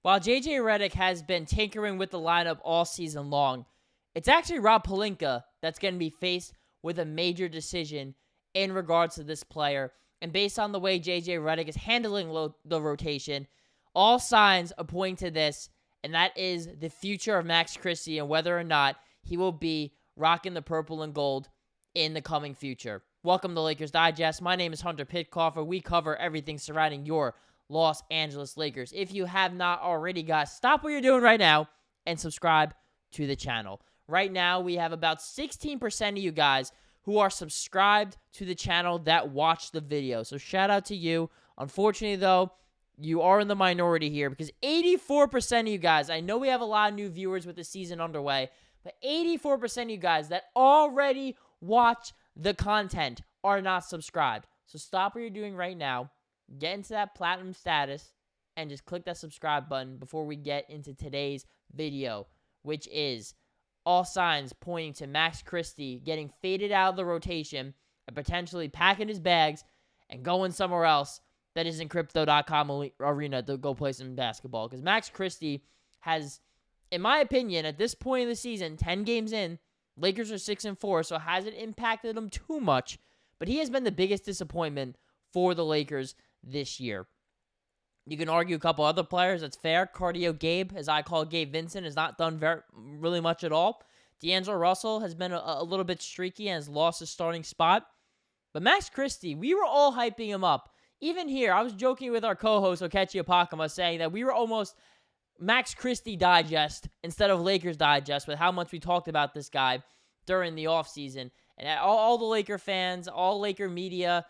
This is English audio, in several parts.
While JJ Redick has been tinkering with the lineup all season long, it's actually Rob Pelinka that's going to be faced with a major decision in regards to this player. And based on the way JJ Redick is handling the rotation, all signs are pointing to this, and that is the future of Max Christie and whether or not he will be rocking the purple and gold in the coming future. Welcome to Lakers Digest. My name is Hunter Pitcoff, and we cover everything surrounding your Los Angeles Lakers. If you have not already, guys, stop what you're doing right now and subscribe to the channel. Right now, we have about 16% of you guys who are subscribed to the channel that watch the video. So shout out to you. Unfortunately, though, you are in the minority here because 84% of you guys, I know we have a lot of new viewers with the season underway, but 84% of you guys that already watch the content are not subscribed. So stop what you're doing right now. Get into that platinum status and just click that subscribe button before we get into today's video, which is all signs pointing to Max Christie getting faded out of the rotation and potentially packing his bags and going somewhere else that isn't Crypto.com arena to go play some basketball. Because Max Christie has, in my opinion, at this point in the season, 10 games in, Lakers are 6-4, so it hasn't impacted him too much. But he has been the biggest disappointment for the Lakers this year. You can argue a couple other players. That's fair. Cardio Gabe, as I call Gabe Vincent, has not done really much at all. D'Angelo Russell has been a little bit streaky and has lost his starting spot. But Max Christie, we were all hyping him up. Even here, I was joking with our co-host, Okechi Apakama, saying that we were almost Max Christie Digest instead of Lakers Digest with how much we talked about this guy during the offseason. And all the Laker fans, all Laker media,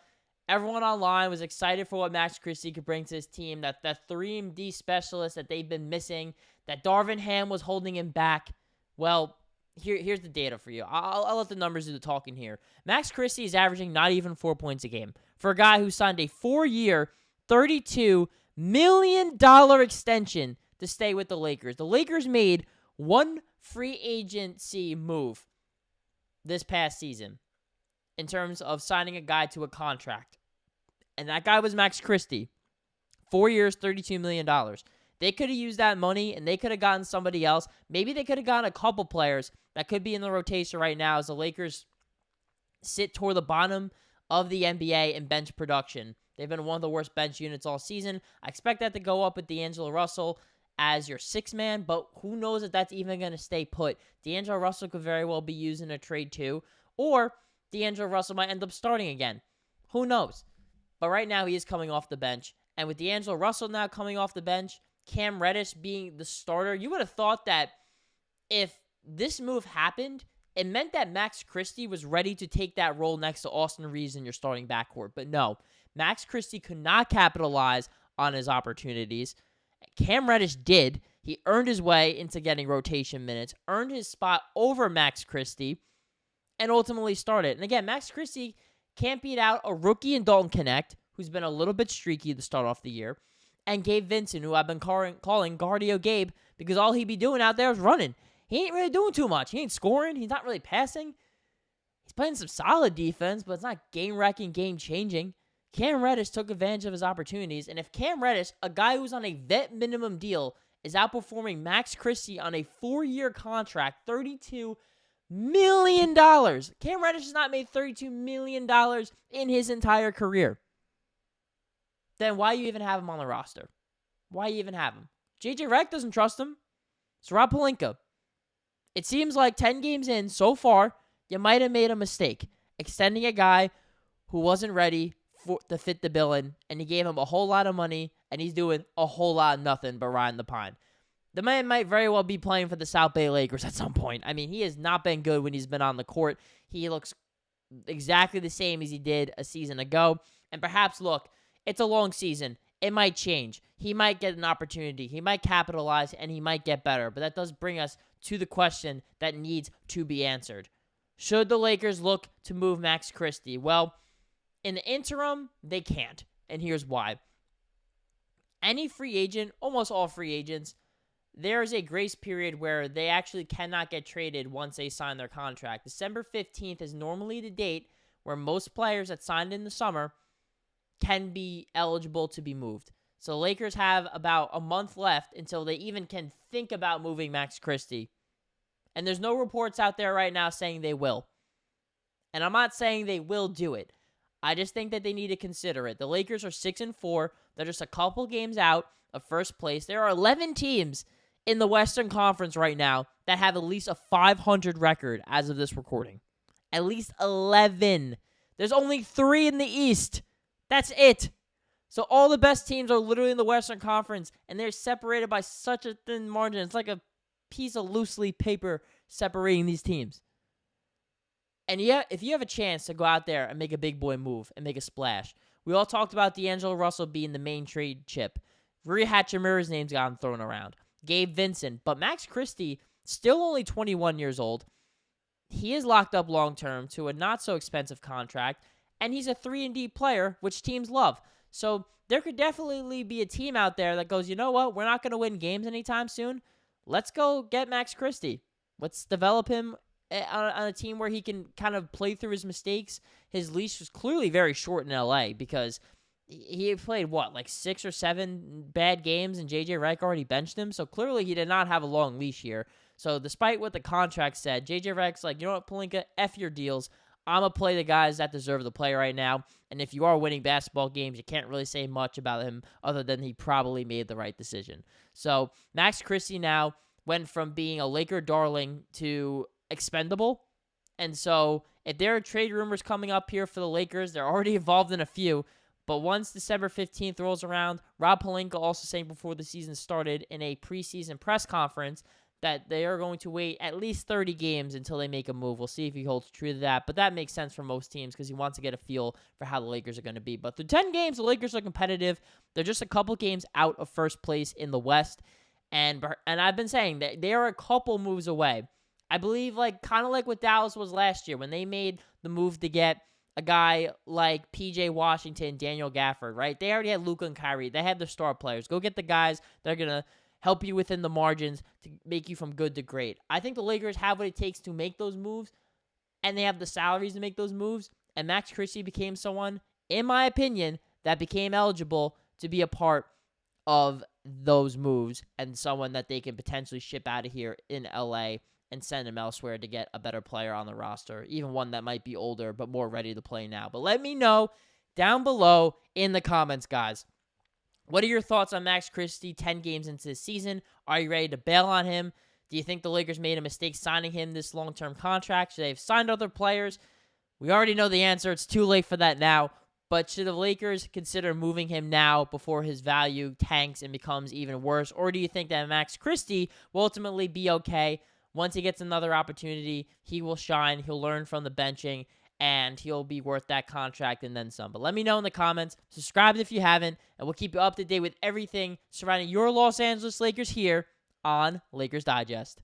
everyone online was excited for what Max Christie could bring to his team, that 3D specialist that they've been missing, that Darvin Ham was holding him back. Well, here's the data for you. I'll let the numbers do the talking here. Max Christie is averaging not even 4 points a game for a guy who signed a 4-year, $32 million extension to stay with the Lakers. The Lakers made one free agency move this past season in terms of signing a guy to a contract. And that guy was Max Christie. 4 years, $32 million. They could have used that money, and they could have gotten somebody else. Maybe they could have gotten a couple players that could be in the rotation right now as the Lakers sit toward the bottom of the NBA in bench production. They've been one of the worst bench units all season. I expect that to go up with D'Angelo Russell as your sixth man, but who knows if that's even going to stay put. D'Angelo Russell could very well be used in a trade too, or D'Angelo Russell might end up starting again. Who knows? But right now, he is coming off the bench. And with D'Angelo Russell now coming off the bench, Cam Reddish being the starter, you would have thought that if this move happened, it meant that Max Christie was ready to take that role next to Austin Reaves in your starting backcourt. But no, Max Christie could not capitalize on his opportunities. Cam Reddish did. He earned his way into getting rotation minutes, earned his spot over Max Christie, and ultimately started. And again, Max Christie can't beat out a rookie in Dalton Connect, who's been a little bit streaky to start off the year, and Gabe Vincent, who I've been calling Cardio Gabe, because all he be doing out there is running. He ain't really doing too much. He ain't scoring. He's not really passing. He's playing some solid defense, but it's not game-wrecking, game-changing. Cam Reddish took advantage of his opportunities, and if Cam Reddish, a guy who's on a vet minimum deal, is outperforming Max Christie on a 4-year contract, $32 million. Cam Reddish has not made $32 million in his entire career. Then why you even have him on the roster? Why you even have him? JJ Redick doesn't trust him. It's Rob Pelinka. It seems like 10 games in so far, you might have made a mistake extending a guy who wasn't ready to fit the bill in, and he gave him a whole lot of money, and he's doing a whole lot of nothing but riding the pine. The man might very well be playing for the South Bay Lakers at some point. I mean, he has not been good when he's been on the court. He looks exactly the same as he did a season ago. And perhaps, look, it's a long season. It might change. He might get an opportunity. He might capitalize, and he might get better. But that does bring us to the question that needs to be answered. Should the Lakers look to move Max Christie? Well, in the interim, they can't. And here's why. Any free agent, almost all free agents, there is a grace period where they actually cannot get traded once they sign their contract. December 15th is normally the date where most players that signed in the summer can be eligible to be moved. So the Lakers have about a month left until they even can think about moving Max Christie. And there's no reports out there right now saying they will. And I'm not saying they will do it. I just think that they need to consider it. The Lakers are 6-4. They're just a couple games out of first place. There are 11 teams in the Western Conference right now that have at least a 500 record as of this recording. At least 11. There's only 3 in the East. That's it. So all the best teams are literally in the Western Conference, and they're separated by such a thin margin. It's like a piece of loose leaf paper separating these teams. And yeah, if you have a chance to go out there and make a big boy move and make a splash, we all talked about D'Angelo Russell being the main trade chip. Rui Hachimura's name's gotten thrown around. Gabe Vincent. But Max Christie, still only 21 years old. He is locked up long-term to a not-so-expensive contract, and he's a 3-and-D player, which teams love. So there could definitely be a team out there that goes, you know what, we're not going to win games anytime soon. Let's go get Max Christie. Let's develop him on a team where he can kind of play through his mistakes. His leash was clearly very short in LA because he played, like 6 or 7 bad games, and JJ Redick already benched him. So clearly he did not have a long leash here. So despite what the contract said, JJ Redick's like, you know what, Pelinka, F your deals. I'm going to play the guys that deserve to play right now. And if you are winning basketball games, you can't really say much about him other than he probably made the right decision. So Max Christie now went from being a Laker darling to expendable. And so if there are trade rumors coming up here for the Lakers, they're already involved in a few. But once December 15th rolls around, Rob Pelinka also saying before the season started in a preseason press conference that they are going to wait at least 30 games until they make a move. We'll see if he holds true to that, but that makes sense for most teams because he wants to get a feel for how the Lakers are going to be. But through 10 games, the Lakers are competitive. They're just a couple games out of first place in the West, and I've been saying that they are a couple moves away. I believe kind of like what Dallas was last year when they made the move to get a guy like P.J. Washington, Daniel Gafford, right? They already had Luka and Kyrie. They had their star players. Go get the guys that are going to help you within the margins to make you from good to great. I think the Lakers have what it takes to make those moves, and they have the salaries to make those moves, and Max Christie became someone, in my opinion, that became eligible to be a part of those moves and someone that they can potentially ship out of here in LA and send him elsewhere to get a better player on the roster, even one that might be older but more ready to play now. But let me know down below in the comments, guys. What are your thoughts on Max Christie 10 games into the season? Are you ready to bail on him? Do you think the Lakers made a mistake signing him this long-term contract? Should they have signed other players? We already know the answer. It's too late for that now. But should the Lakers consider moving him now before his value tanks and becomes even worse? Or do you think that Max Christie will ultimately be okay? Once he gets another opportunity, he will shine. He'll learn from the benching, and he'll be worth that contract and then some. But let me know in the comments. Subscribe if you haven't, and we'll keep you up to date with everything surrounding your Los Angeles Lakers here on Lakers Digest.